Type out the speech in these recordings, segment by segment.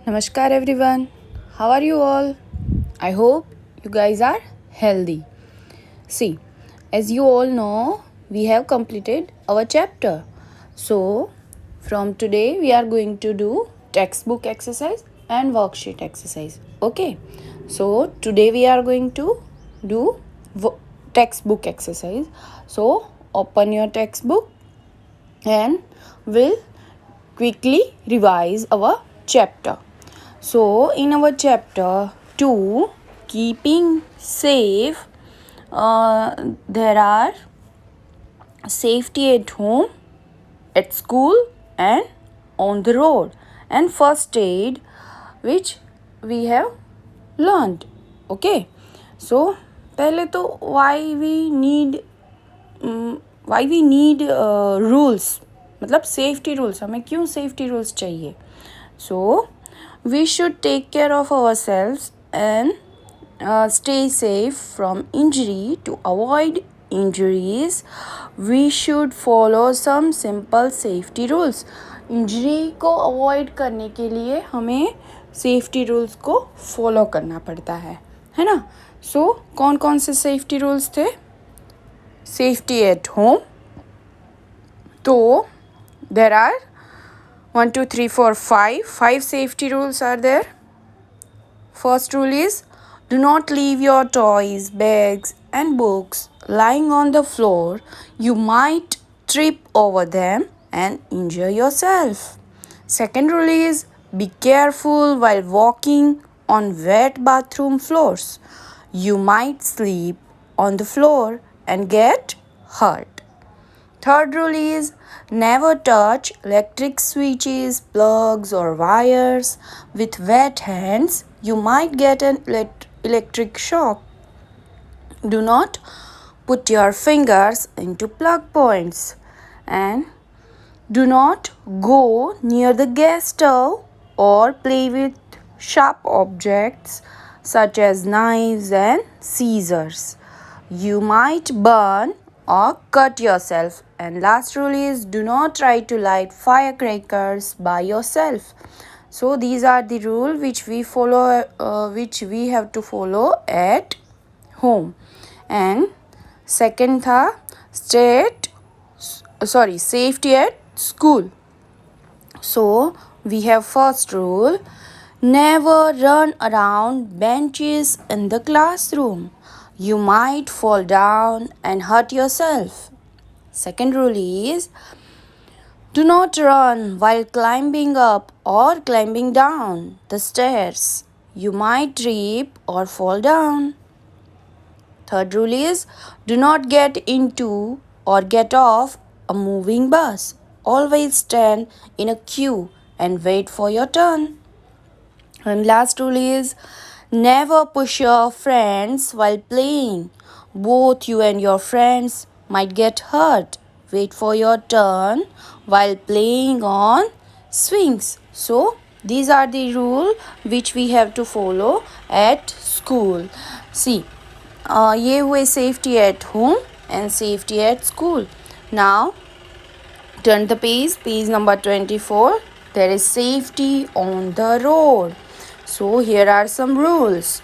Namaskar everyone. How are you all? I hope you guys are healthy. See, as you all know, we have completed our chapter. So, from today we are going to do textbook exercise and worksheet exercise. Okay? So, today we are going to do textbook exercise. So, open your textbook and we'll quickly revise our chapter. So, in our chapter 2, keeping safe, there are safety at home, at school, and on the road, and first aid, which we have learned. Okay, so पहले तो why we need rules, मतलब safety rules, हमें क्यों safety rules चाहिए? So we should take care of ourselves and stay safe from injury. To avoid injuries, we should follow some simple safety rules. Injury को avoid करने के लिए हमें safety rules को फॉलो करना पड़ता है ना. सो कौन कौन से सेफ्टी रूल्स थे? सेफ्टी एट होम, तो there are 1 2 3 4 5 safety rules are there. First rule is, do not leave your toys, bags and books lying on the floor. You might trip over them and injure yourself. Second rule is, be careful while walking on wet bathroom floors. You might sleep on the floor and get hurt. Third rule is, never touch electric switches, plugs or wires with wet hands. You might get an electric shock. Do not put your fingers into plug points. And do not go near the gas stove or play with sharp objects such as knives and scissors. You might burn or cut yourself. And last rule is, do not try to light firecrackers by yourself. So these are the rules which we have to follow at home. And second tha safety at school. So we have first rule, never run around benches in the classroom. You might fall down and hurt yourself. Second rule is, do not run while climbing up or climbing down the stairs. You might trip or fall down. Third rule is, do not get into or get off a moving bus. Always stand in a queue and wait for your turn. And last rule is, never push your friends while playing. Both you and your friends might get hurt. Wait for your turn while playing on swings. So these are the rules which we have to follow at school. See, ये हुए safety at home and safety at school. Now turn the page number 24. There is safety on the road. So here are some rules.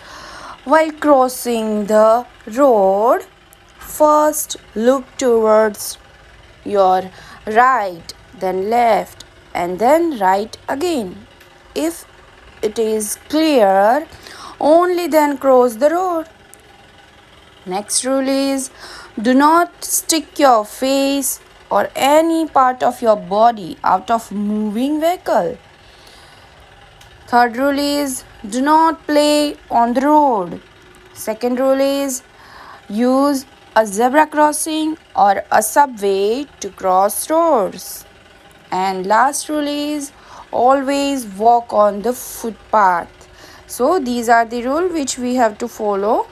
While crossing the road, first look towards your right, then left, and then right again. If it is clear, only then cross the road. Next rule is, do not stick your face or any part of your body out of moving vehicle. Third rule is, do not play on the road. Second rule is, use a zebra crossing or a subway to cross roads. And last rule is, always walk on the footpath. So these are the rules which we have to follow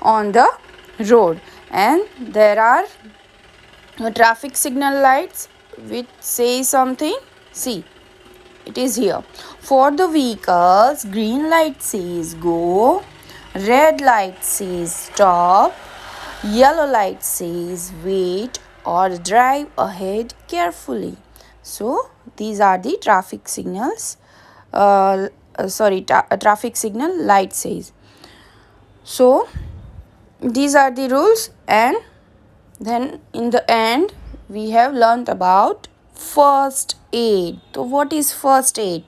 on the road. And there are traffic signal lights which say something. See, it is here. For the vehicles, green light says go, red light says stop, yellow light says wait or drive ahead carefully. So these are the traffic signals traffic signal light says. So these are the rules, and then in the end we have learnt about first aid. So what is first aid?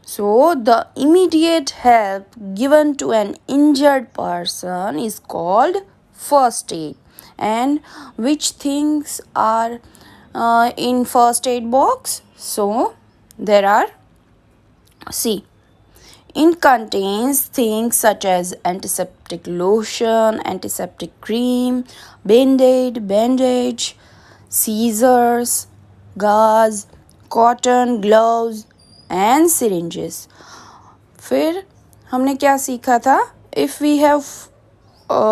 So the immediate help given to an injured person is called first aid. And which things are in first aid box? So there are, see, it contains things such as antiseptic lotion, antiseptic cream, band-aid, bandage, scissors, gauze, cotton, gloves and syringes. फिर हमने क्या सीखा था? If we have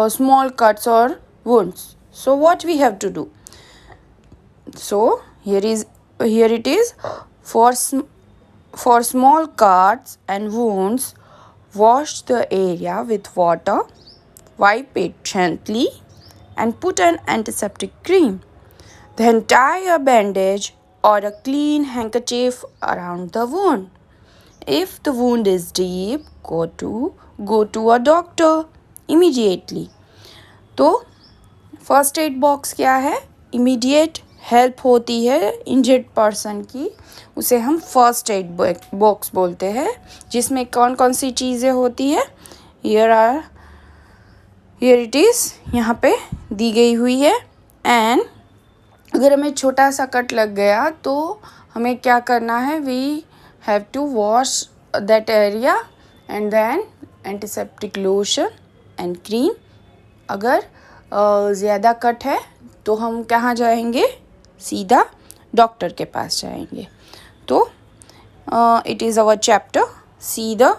small cuts or wounds, so what we have to do? So here it is. For small cuts and wounds, wash the area with water, wipe it gently and put an antiseptic cream. Then tie a bandage or a clean handkerchief around the wound. If the wound is deep, go to a doctor immediately. तो first aid box क्या है? Immediate help होती है injured person की, उसे हम first aid box बोलते हैं, जिसमें कौन कौन सी चीज़ें होती है? हियर इट इज़, यहाँ पे दी गई हुई है. एंड अगर हमें छोटा सा कट लग गया तो हमें क्या करना है? We have to wash that area and then antiseptic lotion and cream. अगर ज़्यादा कट है तो हम कहाँ जाएंगे? सीधा डॉक्टर के पास जाएंगे. तो it is our chapter. See the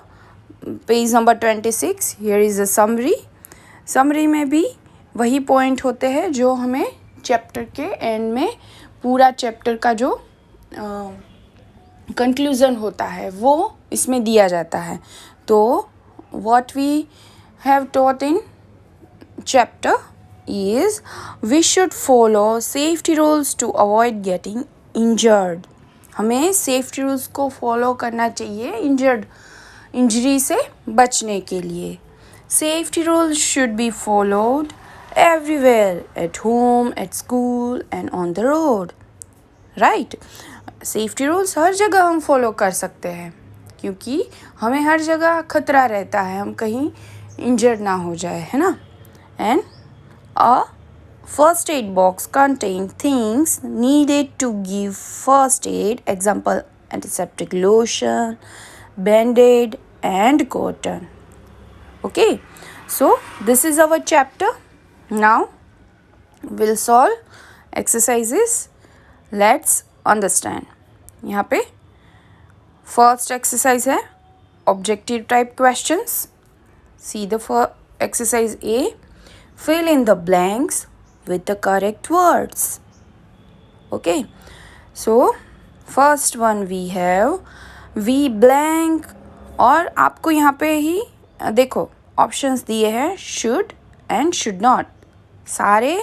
page number 26. Here is a summary में भी वही पॉइंट होते हैं जो हमें चैप्टर के एंड में पूरा चैप्टर का जो कंक्लूज़न होता है वो इसमें दिया जाता है. तो what we have taught in chapter is we should follow safety rules to avoid getting injured. हमें safety rules को follow करना चाहिए इंजरी से बचने के लिए. Safety rules should be followed everywhere, at home, at school and on the road. Right? Safety rules हर जगह हम follow कर सकते हैं क्योंकि हमें हर जगह खतरा रहता है, हम कहीं इंजर्ड ना हो जाए, है ना. And a first aid box contains things needed to give first aid. Example, antiseptic lotion, band-aid and cotton. Okay, so this is our chapter. Now we'll solve exercises. Let's understand. यहाँ पे first exercise है objective type questions. See the exercise A. Fill in the blanks with the correct words. Okay. So first one we have V blank, और आपको यहाँ पे ही देखो options दिए हैं should and should not. सारे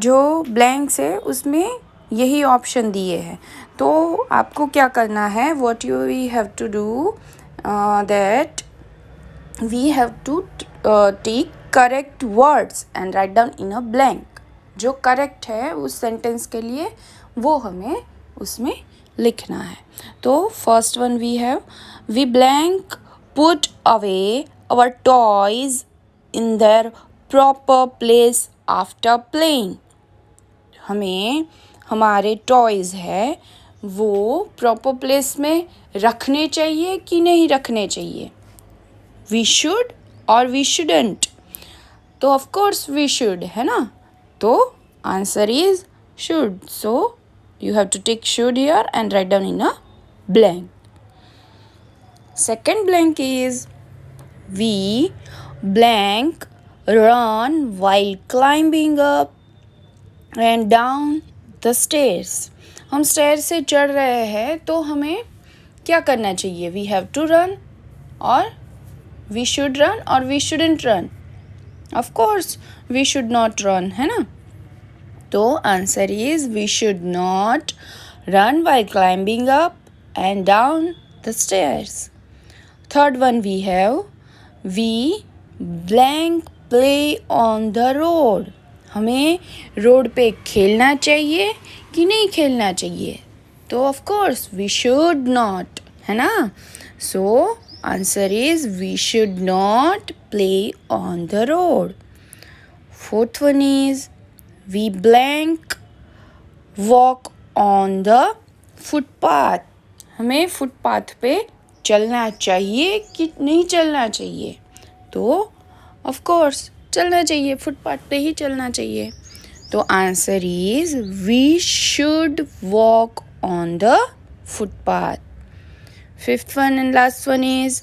जो blanks है उसमें यही ऑप्शन दिए हैं. तो आपको क्या करना है? What we have to do that we have to take correct words and write down in a blank. जो करेक्ट है उस सेंटेंस के लिए वो हमें उसमें लिखना है. तो first one we have we blank put away our toys in their proper place after playing. हमें हमारे टॉयज है वो प्रॉपर प्लेस में रखने चाहिए कि नहीं रखने चाहिए? वी शुड और वी शुडंट. तो ऑफ कोर्स वी शुड, है ना. तो answer is should. So you have to take should here and write down in a blank. Second blank is we blank run while climbing up and down the stairs. हम stair से चढ़ रहे हैं तो हमें क्या करना चाहिए? वी हैव टू रन और वी शुड रन और we shouldn't run. Of course we should not run, है ना. तो answer is we should not run while climbing up and down the stairs. Third one we have, we blank play on the road. हमें road पे खेलना चाहिए कि नहीं खेलना चाहिए? तो of course we should not, है ना? So answer is we should not play on the road. Fourth one is, we blank walk on the footpath. हमें फुटपाथ पे चलना चाहिए कि नहीं चलना चाहिए? तो ऑफ कोर्स चलना चाहिए, फुटपाथ पे ही चलना चाहिए. तो answer is we should walk on the footpath. Fifth one and last one is,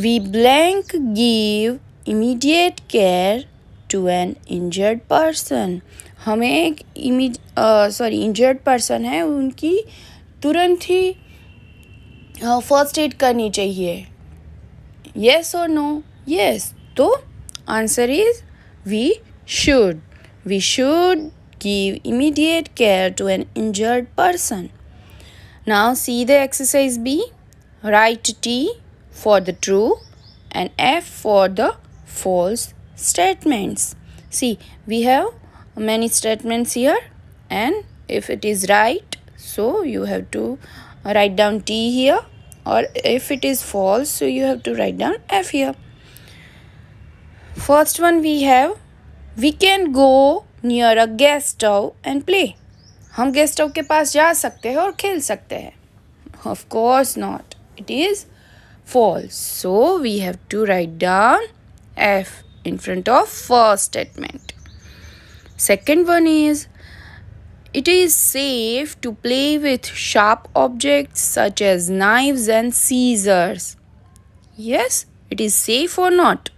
we blank give immediate care to an injured person. हमें एक इंजर्ड पर्सन है, उनकी तुरंत ही फर्स्ट एड करनी चाहिए. येस और नो? येस. तो answer is we should. We should give immediate care to an injured person. Now see the exercise B. Write T for the true and F for the false statements. See, we have many statements here, and if it is right, so you have to write down T here, or if it is false, so you have to write down F here. First one we have, we can go near a gas stove and play. हम gas stove के पास जा सकते हैं और खेल सकते हैं. Of course not. It is false. So we have to write down F in front of first statement. Second one is, it is safe to play with sharp objects such as knives and scissors. Yes, it is safe or not?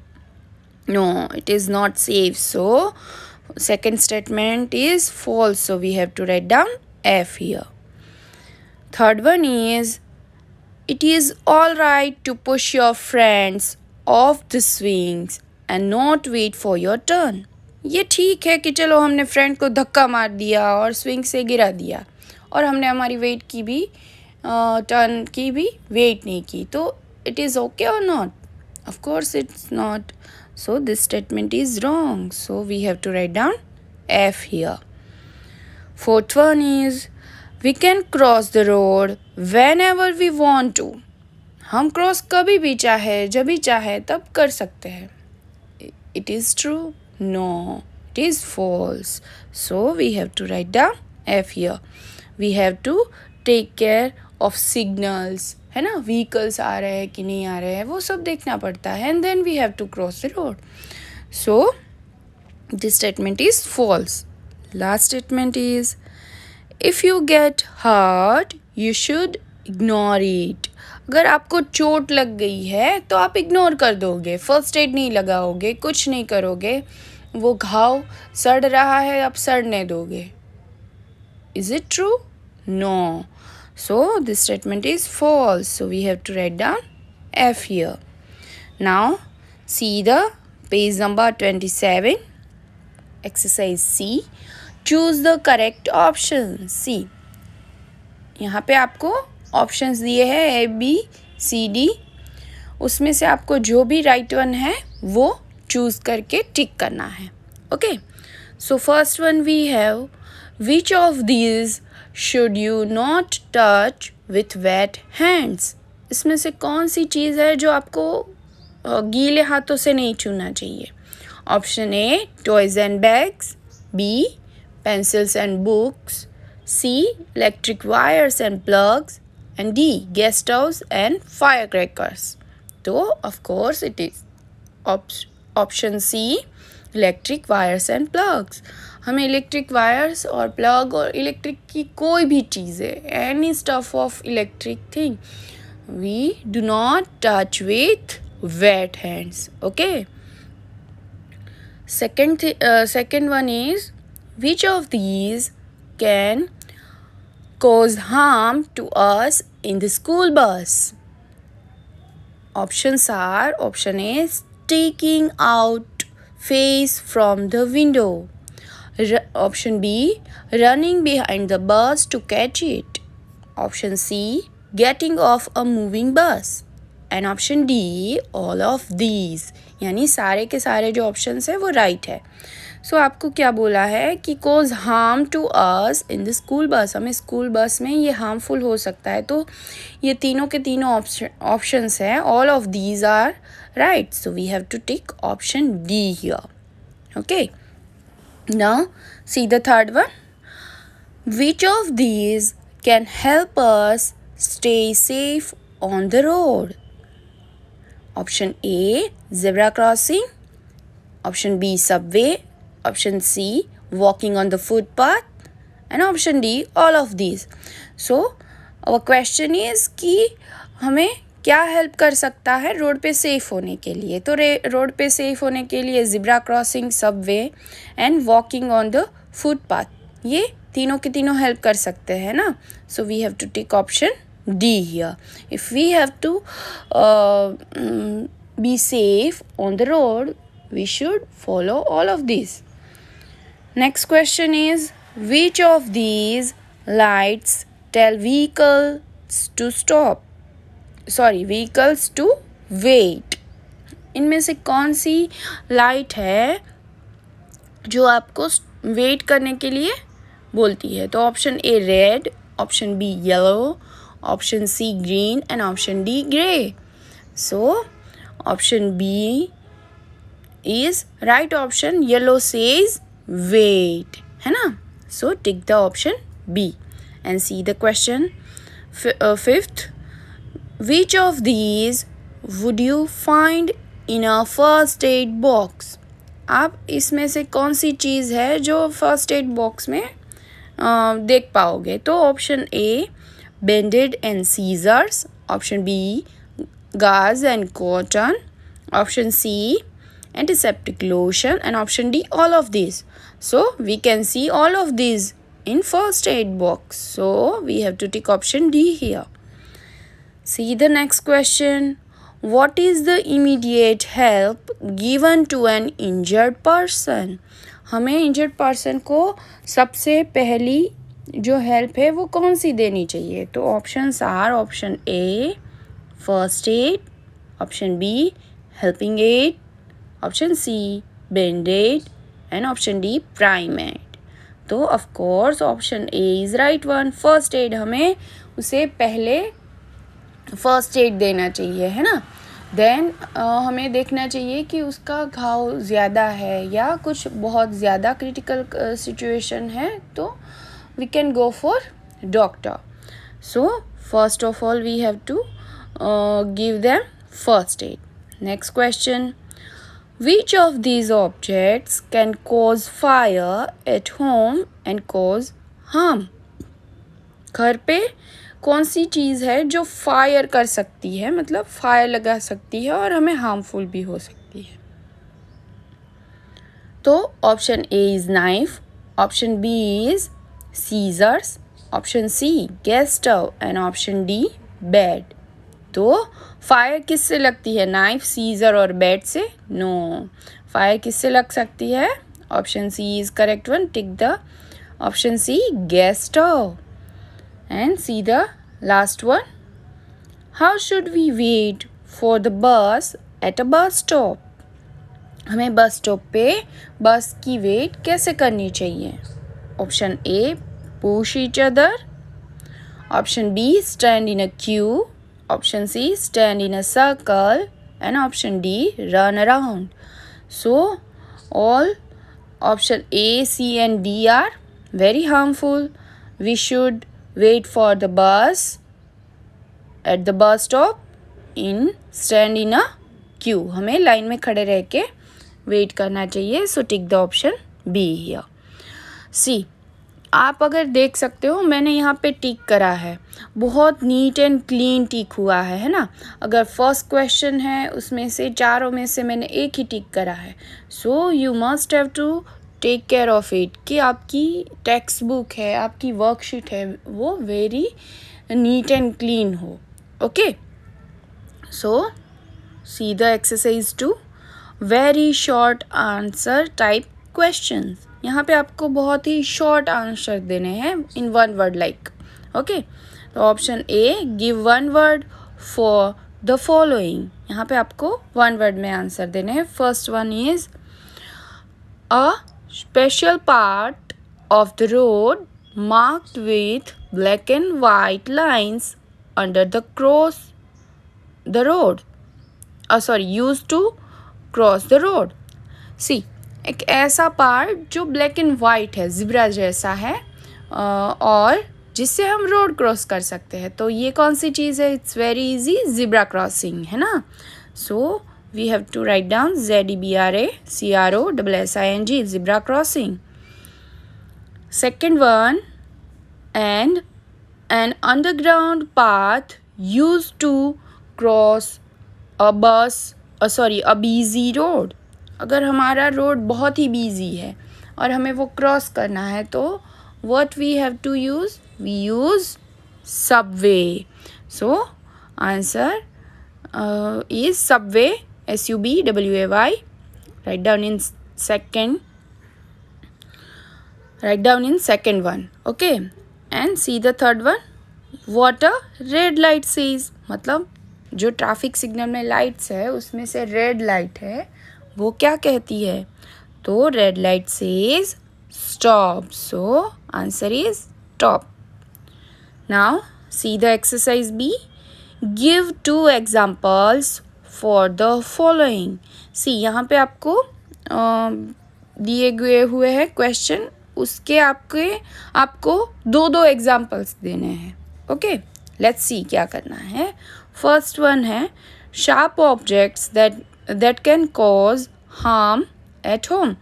No, it is not safe. So second statement is false. So we have to write down F here. Third one is, it is all right to push your friends off the swings and not wait for your turn. ये ठीक है कि चलो हमने friend को धक्का मार दिया और स्विंग से गिरा दिया और हमने हमारी वेट की भी टर्न की भी वेट नहीं की. तो इट इज़ ओके और not? Of course it's not. So this statement is wrong. So we have to write down F here. Fourth one is, we can cross the road whenever we want to. हम cross कभी भी चाहे, जब भी चाहे तब कर सकते हैं. It is true? No, it is false. So we have to write down F here. We have to take care of signals, है ना? Vehicles आ रहे हैं कि नहीं आ रहे हैं, वो सब देखना पड़ता है. And then we have to cross the road. So this statement is false. Last statement is, if you get hurt, you should ignore it. अगर आपको चोट लग गई है तो आप इग्नोर कर दोगे, फर्स्ट एड नहीं लगाओगे, कुछ नहीं करोगे. वो घाव सड़ रहा है, आप सड़ने दोगे. Is it true? No. So this statement is false. So we have to write down F here. Now see the page number 27. Exercise C. Choose the correct option. C. यहाँ पे आपको ऑप्शंस दिए हैं A, B, C, D. उसमें से आपको जो भी राइट वन है वो चूज़ करके टिक करना है. Okay. So first one we have, which of these should you not touch with wet hands. इसमें से कौन सी चीज़ है जो आपको गीले हाथों से नहीं छूना चाहिए? Option A, toys and bags. B, pencils and books. C, electric wires and plugs. And D, gas stoves and firecrackers. So, of course, it is option C, electric wires and plugs. हमें electric wires और plug और electric की कोई भी चीज़ है, any stuff of electric thing, we do not touch with wet hands. Okay. Second one is, which of these can cause harm to us in the school bus? Options are, option A, sticking out face from the window. Option B, running behind the bus to catch it. Option C, getting off a moving bus. And option D all of these, यानी सारे के सारे जो options है वो right है. सो आपको क्या बोला है कि cause harm to us in the school bus, हमें स्कूल बस में ये हार्मफुल हो सकता है. तो ये तीनों के तीनों ऑप्शंस हैं, all of these are right. So we have to tick option D here. Okay, now see the third one. Which of these can help us stay safe on the road? Option A, zebra crossing. Option B, subway. Option C, walking on the footpath. And option D, all of these. So, our question is कि हमें क्या help कर सकता है road पे safe होने के लिए. तो रोड पे सेफ होने के लिए zebra crossing, subway and walking on the footpath, ये तीनों के तीनों हेल्प कर सकते हैं ना. So we have to take option D here. If we have to be safe on the road, we should follow all of these. Next question is, which of these lights tell vehicles to stop? Vehicles to wait. इनमें से कौन सी light है जो आपको wait करने के लिए बोलती है? तो option A red, option B yellow, option C green and option D grey. So option B is right option. Yellow says wait, है ना. So tick the option B and see the question. Fifth, which of these would you find in a first aid box? आप इसमें से कौन सी चीज़ है जो फर्स्ट एड बॉक्स में देख पाओगे? तो option A bandaid and scissors, option B gauze and cotton, option C antiseptic lotion, and option D all of these. So we can see all of these in first aid box. So we have to tick option D here. See the next question. What is the immediate help given to an injured person? हमें injured person को सबसे पहली जो help है वो कौन सी देनी चाहिए? तो options are option A first aid, option B helping aid, option C bandaid and option D primed. तो of course option A is right one. First aid, हमें उसे पहले फर्स्ट एड देना चाहिए, है ना. देन हमें देखना चाहिए कि उसका घाव ज़्यादा है या कुछ बहुत ज़्यादा क्रिटिकल सिचुएशन है, तो we can go for doctor. So first of all we have to give them first aid. Next question. Which of these objects can cause fire at home and cause harm? घर पे कौन सी चीज़ है जो fire कर सकती है, मतलब फायर लगा सकती है और हमें हार्मफुल भी हो सकती है? तो option A is knife, option B is scissors, option C gas stove and option D bed. तो फायर किससे लगती है? नाइफ, सीजर और बेड से? नो. फायर किससे लग सकती है? Option C is correct one. Tick the option C gas stove. And see the last one. How should we wait for the bus at a bus stop? हमें bus stop पे बस की wait कैसे करनी चाहिए? Option A push each other, option B stand in a queue, option C stand in a circle, and option D run around. So all option A, C and D are very harmful. We should wait for the bus at the bus stop in stand in a queue. हमें line में खड़े रह के wait करना चाहिए. So tick the option B here. C, आप अगर देख सकते हो मैंने यहाँ पे टिक करा है, बहुत नीट एंड क्लीन टिक हुआ है ना. अगर फर्स्ट क्वेश्चन है उसमें से चारों में से मैंने एक ही टिक करा है. So you must have to take care of it कि आपकी टेक्स्ट बुक है, आपकी वर्कशीट है, वो वेरी नीट एंड क्लीन हो. Okay, so see the exercise 2. Very short answer type questions. यहाँ पे आपको बहुत ही शॉर्ट आंसर देने हैं in one word like. Okay, तो option A give one word for the following. यहाँ पे आपको वन वर्ड में आंसर देने हैं. First one is a special part of the road marked with black and white lines under the cross the road. Used to cross the road. See, एक ऐसा part जो black and white है, zebra जैसा है, और जिससे हम road cross कर सकते हैं. तो ये कौन सी चीज़ है? It's very easy, zebra crossing, है ना. So we have to write down ZEBRACROSSING, zebra crossing. Second one, and an underground path used to cross a busy road. अगर हमारा रोड बहुत ही बिजी है और हमें वो क्रॉस करना है तो what we have to use? We use subway. So answer is subway, SUBWAY. Write down in second one. Okay, and see the third one. What a red light says. मतलब जो traffic signal में lights है उसमें से red light है, वो क्या कहती है? तो red light says stop. So answer is stop. Now see the exercise B. Give 2 examples for the following. See, यहाँ पे आपको दिए गए हुए हैं क्वेश्चन, उसके आपको 2 एग्जाम्पल्स देने हैं. ओके, लेट्स सी क्या करना है. फर्स्ट वन है sharp objects that can cause harm at home.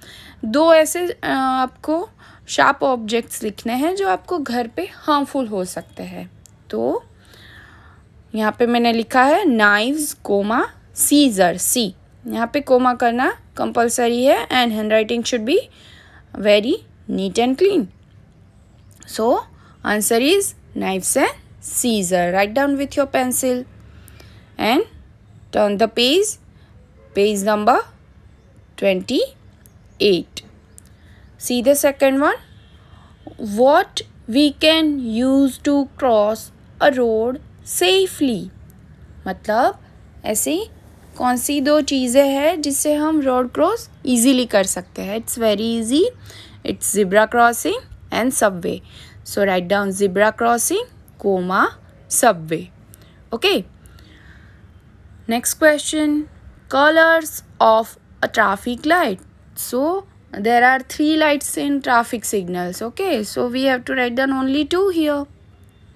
2 ऐसे आपको शार्प ऑब्जेक्ट्स लिखने हैं जो आपको घर पे हार्मफुल हो सकते हैं. तो यहाँ पे मैंने लिखा है नाइव्स, कोमा, सीजर. सी, यहाँ पे कोमा करना कंपलसरी है and hand writing should be very neat and clean. So answer is knives and scissor. Write down with your pencil and turn the page number 28. See the second one. What we can use to cross a road safely. मतलब ऐसी कौन सी 2 चीज़ें हैं जिससे हम road cross easily कर सकते हैं? It's very easy. It's zebra crossing and subway. So write down zebra crossing, comma, subway. Okay. Next question. Colors of a traffic light. So there are 3 lights in traffic signals. Okay. So we have to write down only 2 here.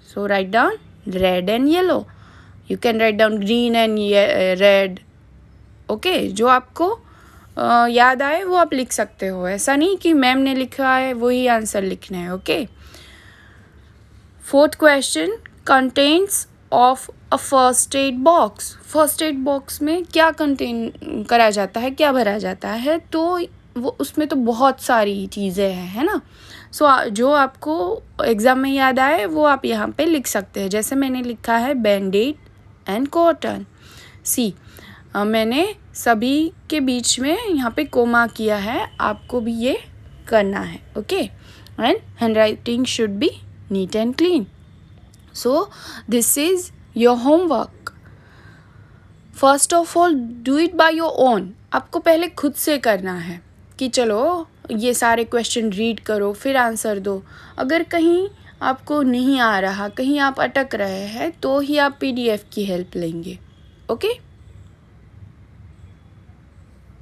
So write down red and yellow. You can write down green and red. Okay. जो आपको याद आए वो आप लिख सकते हो. ऐसा नहीं कि मैम ने लिखा है वही आंसर लिखना है. Okay. Fourth question. Contents of a first aid box. First aid box में क्या कंटेन करा जाता है, क्या भरा जाता है? तो वो उसमें तो बहुत सारी चीज़ें हैं, है ना. सो जो आपको एग्ज़ाम में याद आए वो आप यहाँ पे लिख सकते हैं. जैसे मैंने लिखा है बैंडेड एंड कॉटन. सी, मैंने सभी के बीच में यहाँ पे कोमा किया है, आपको भी ये करना है. Okay, and hand writing should be NEET and clean. So this is your homework. First of all do it by your own. आपको पहले खुद से करना है कि चलो ये सारे क्वेश्चन रीड करो फिर आंसर दो. अगर कहीं आपको नहीं आ रहा, कहीं आप अटक रहे हैं, तो ही आप PDF की हेल्प लेंगे. ओके.